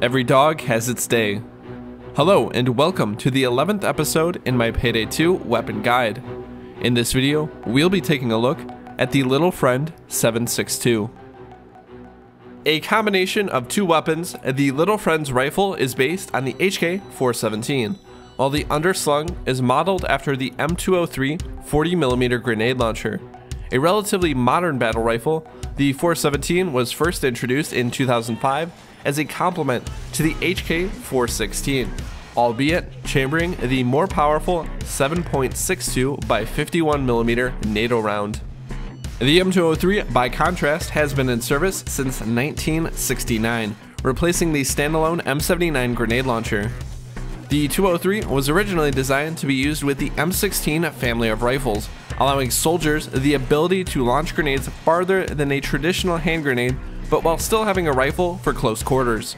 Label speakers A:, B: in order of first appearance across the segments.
A: Every dog has its day. Hello and welcome to the 11th episode in my Payday 2 weapon guide. In this video, we'll be taking a look at the Littlefriend 7.62. A combination of two weapons, the Littlefriend's rifle is based on the HK-417, while the underslung is modeled after the M203 40mm grenade launcher. A relatively modern battle rifle, the 417 was first introduced in 2005 as a complement to the HK-416, albeit chambering the more powerful 7.62 by 51mm NATO round. The M203, by contrast, has been in service since 1969, replacing the standalone M79 grenade launcher. The 203 was originally designed to be used with the M16 family of rifles, allowing soldiers the ability to launch grenades farther than a traditional hand grenade, but while still having a rifle for close quarters.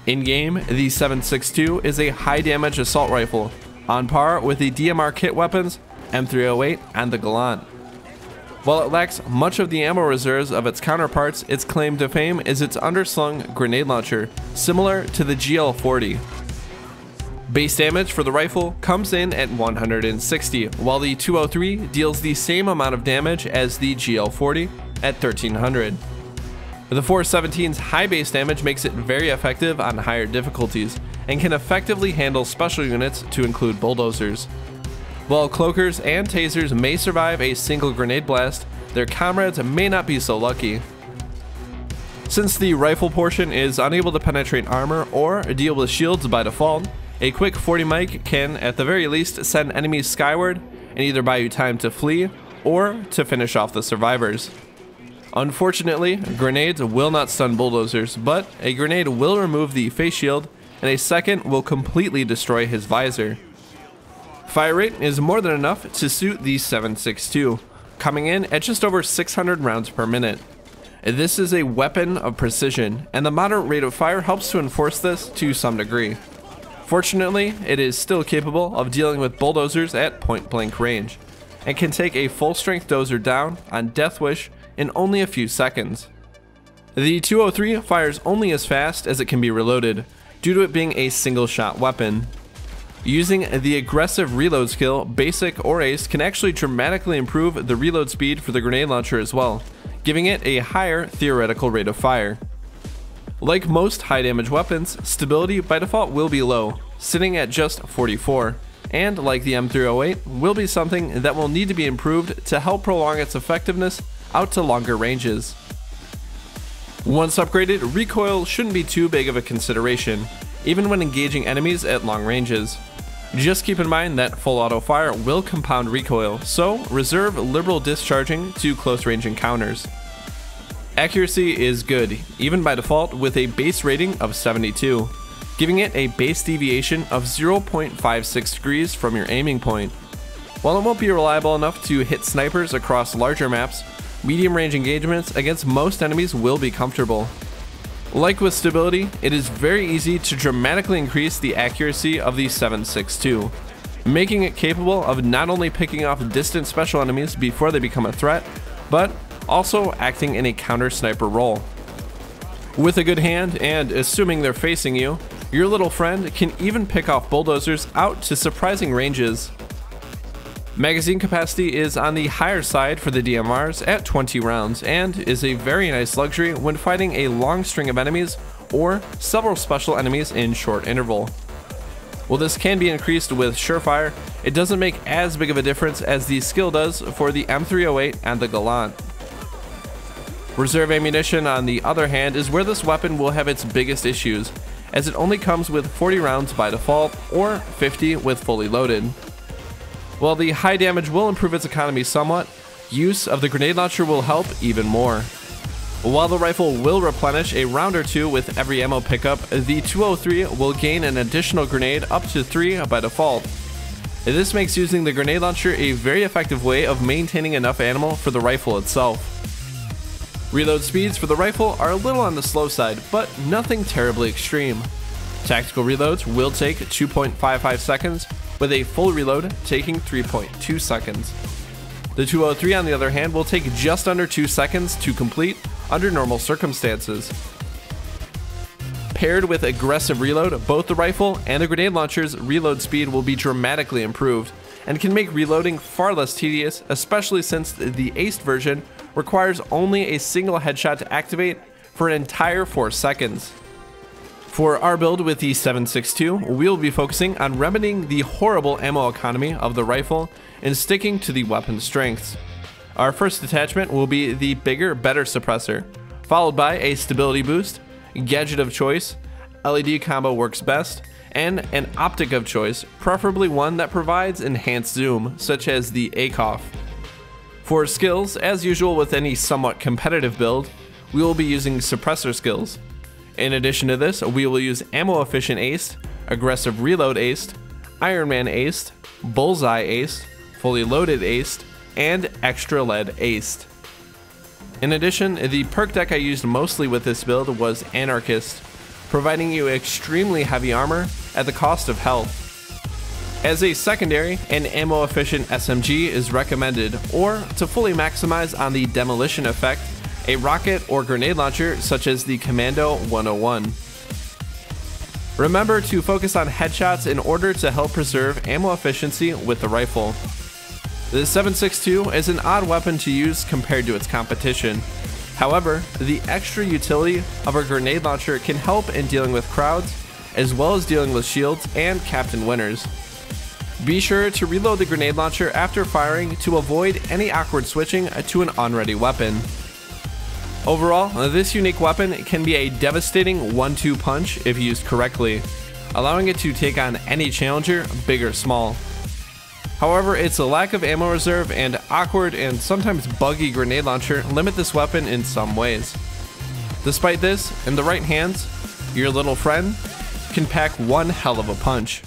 A: In-game, the 7.62 is a high-damage assault rifle, on par with the DMR kit weapons, M308 and the Gallant. While it lacks much of the ammo reserves of its counterparts, its claim to fame is its underslung grenade launcher, similar to the GL40. Base damage for the rifle comes in at 160, while the 203 deals the same amount of damage as the GL40 at 1300. The 417's high base damage makes it very effective on higher difficulties, and can effectively handle special units to include bulldozers. While cloakers and tasers may survive a single grenade blast, their comrades may not be so lucky. Since the rifle portion is unable to penetrate armor or deal with shields by default, a quick 40 mic can at the very least send enemies skyward and either buy you time to flee or to finish off the survivors. Unfortunately, grenades will not stun bulldozers, but a grenade will remove the face shield and a second will completely destroy his visor. Fire rate is more than enough to suit the 7.62, coming in at just over 600 rounds per minute. This is a weapon of precision, and the moderate rate of fire helps to enforce this to some degree. Fortunately, it is still capable of dealing with bulldozers at point-blank range, and can take a full-strength dozer down on death wish in only a few seconds. The 203 fires only as fast as it can be reloaded, due to it being a single-shot weapon. Using the aggressive reload skill, basic or ace can actually dramatically improve the reload speed for the grenade launcher as well, giving it a higher theoretical rate of fire. Like most high damage weapons, stability by default will be low, sitting at just 44, and like the M308, will be something that will need to be improved to help prolong its effectiveness out to longer ranges. Once upgraded, recoil shouldn't be too big of a consideration, even when engaging enemies at long ranges. Just keep in mind that full auto fire will compound recoil, so reserve liberal discharging to close range encounters. Accuracy is good, even by default, with a base rating of 72, giving it a base deviation of 0.56 degrees from your aiming point. While it won't be reliable enough to hit snipers across larger maps, medium range engagements against most enemies will be comfortable. Like with stability, it is very easy to dramatically increase the accuracy of the 7.62, making it capable of not only picking off distant special enemies before they become a threat, but also acting in a counter sniper role. With a good hand, and assuming they're facing you, your little friend can even pick off bulldozers out to surprising ranges. Magazine capacity is on the higher side for the DMRs at 20 rounds, and is a very nice luxury when fighting a long string of enemies or several special enemies in short interval. While this can be increased with Surefire, it doesn't make as big of a difference as the skill does for the M308 and the Gallant. Reserve ammunition, on the other hand, is where this weapon will have its biggest issues, as it only comes with 40 rounds by default, or 50 with fully loaded. While the high damage will improve its economy somewhat, use of the grenade launcher will help even more. While the rifle will replenish a round or two with every ammo pickup, the 203 will gain an additional grenade up to 3 by default. This makes using the grenade launcher a very effective way of maintaining enough ammo for the rifle itself. Reload speeds for the rifle are a little on the slow side, but nothing terribly extreme. Tactical reloads will take 2.55 seconds, with a full reload taking 3.2 seconds. The 203 on the other hand will take just under 2 seconds to complete under normal circumstances. Paired with aggressive reload, both the rifle and the grenade launcher's reload speed will be dramatically improved, and can make reloading far less tedious, especially since the aced version requires only a single headshot to activate for an entire 4 seconds. For our build with the 7.62, we will be focusing on remedying the horrible ammo economy of the rifle and sticking to the weapon strengths. Our first attachment will be the bigger, better suppressor, followed by a stability boost, gadget of choice, LED combo works best, and an optic of choice, preferably one that provides enhanced zoom, such as the ACOF. For skills, as usual with any somewhat competitive build, we will be using suppressor skills. In addition to this, we will use ammo efficient aced, aggressive reload aced, Iron Man aced, bullseye aced, fully loaded aced, and extra lead aced. In addition, the perk deck I used mostly with this build was Anarchist, providing you extremely heavy armor at the cost of health. As a secondary, an ammo efficient SMG is recommended, or to fully maximize on the demolition effect, a rocket or grenade launcher such as the Commando 101. Remember to focus on headshots in order to help preserve ammo efficiency with the rifle. The 7.62 is an odd weapon to use compared to its competition. However, the extra utility of a grenade launcher can help in dealing with crowds, as well as dealing with shields and captain winners. Be sure to reload the grenade launcher after firing to avoid any awkward switching to an unready weapon. Overall, this unique weapon can be a devastating 1-2 punch if used correctly, allowing it to take on any challenger, big or small. However, its lack of ammo reserve and awkward and sometimes buggy grenade launcher limit this weapon in some ways. Despite this, in the right hands, your little friend can pack one hell of a punch.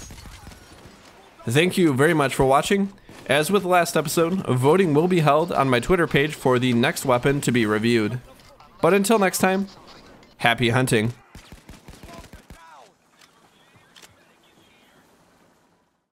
A: Thank you very much for watching. As with the last episode, voting will be held on my Twitter page for the next weapon to be reviewed. But until next time, happy hunting.